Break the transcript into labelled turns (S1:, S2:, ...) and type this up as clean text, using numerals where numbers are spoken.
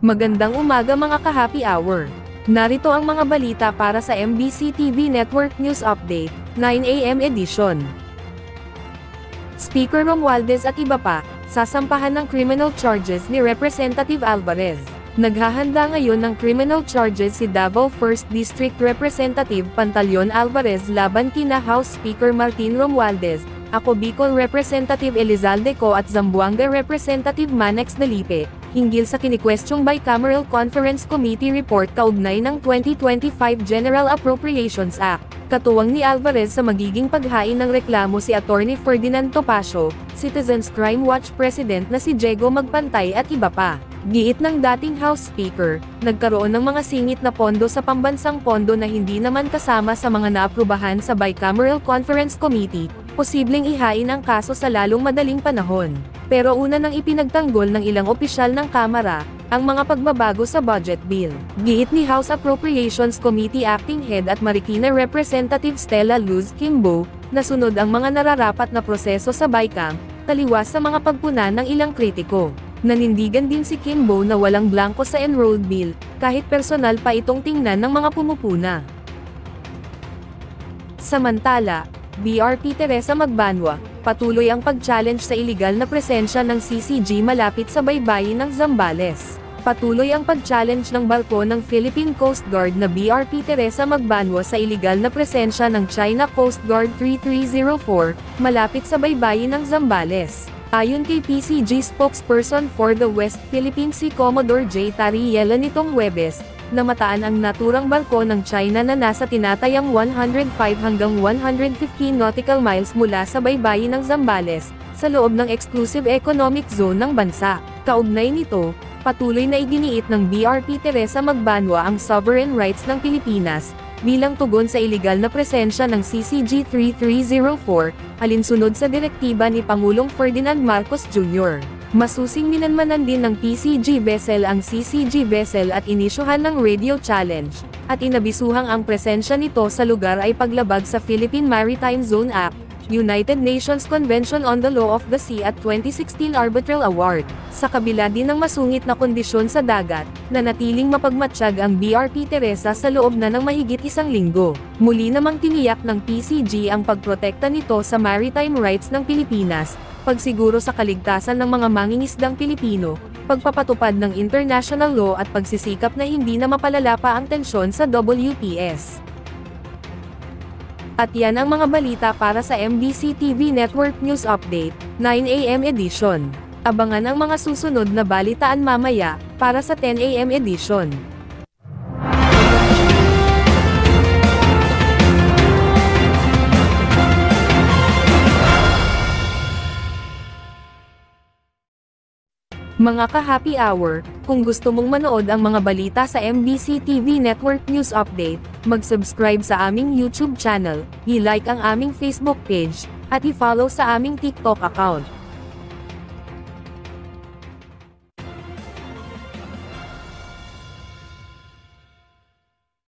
S1: Magandang umaga mga ka-happy hour. Narito ang mga balita para sa MBC TV Network News Update, 9 AM edition. Speaker Romualdez at iba pa, sasampahan ng criminal charges ni Representative Alvarez. Naghahanda ngayon ng criminal charges si Davao 1st District Representative Pantaleon Alvarez laban kina House Speaker Martin Romualdez, Ako Bicol Representative Elizalde Co at Zamboanga Representative Manex Dalipe, hinggil sa kinikwestyong Bicameral Conference Committee report kaugnay ng 2025 General Appropriations Act. Katuwang ni Alvarez sa magiging paghain ng reklamo si Attorney Ferdinand Topacio, Citizens Crime Watch President na si Diego Magpantay at iba pa. Giit ng dating House Speaker, nagkaroon ng mga singit na pondo sa pambansang pondo na hindi naman kasama sa mga naaprubahan sa Bicameral Conference Committee, posibleng ihain ang kaso sa lalong madaling panahon. Pero una nang ipinagtanggol ng ilang opisyal ng Kamara, ang mga pagbabago sa budget bill. Giit ni House Appropriations Committee Acting Head at Marikina Representative Stella Luz Kimbo, nasunod ang mga nararapat na proseso sa BICAM, taliwas sa mga pagpuna ng ilang kritiko. Nanindigan din si Kimbo na walang blanko sa enrolled bill, kahit personal pa itong tingnan ng mga pumupuna. Samantala, BRP Teresa Magbanwa, patuloy ang pag-challenge sa iligal na presensya ng CCG malapit sa baybayin ng Zambales. Patuloy ang pag-challenge ng barko ng Philippine Coast Guard na BRP Teresa Magbanwa sa iligal na presensya ng China Coast Guard 3304, malapit sa baybayin ng Zambales. Ayon kay PCG spokesperson for the West Philippine Sea Commodore J. Tariela nitong Huwebes, namataan ang naturang barko ng China na nasa tinatayang 105 hanggang 115 nautical miles mula sa baybayin ng Zambales, sa loob ng exclusive economic zone ng bansa. Kaugnay nito, patuloy na iginiit ng BRP Teresa Magbanwa ang sovereign rights ng Pilipinas, bilang tugon sa iligal na presensya ng CCG 3304, alinsunod sa direktiba ni Pangulong Ferdinand Marcos Jr. Masusing minanmanan din ng PCG vessel ang CCG vessel at inisyuhan ng radio challenge, at inabisuhang ang presensya nito sa lugar ay paglabag sa Philippine Maritime Zone Act, United Nations Convention on the Law of the Sea at 2016 Arbitral Award. Sa kabila din ng masungit na kondisyon sa dagat, nanatiling mapagmatsyag ang BRP Teresa sa loob na ng mahigit isang linggo. Muli namang tiniyak ng PCG ang pagprotekta nito sa maritime rights ng Pilipinas, pagsiguro sa kaligtasan ng mga mangingisdang Pilipino, pagpapatupad ng international law at pagsisikap na hindi na mapalala pa ang tensyon sa WPS. At yan ang mga balita para sa MBC TV Network News Update, 9 AM edition. Abangan ang mga susunod na balitaan mamaya, para sa 10 AM edition. Mga ka-happy hour, kung gusto mong manood ang mga balita sa MBC TV Network News Update, mag-subscribe sa aming YouTube channel, i-like ang aming Facebook page, at i-follow sa aming TikTok account.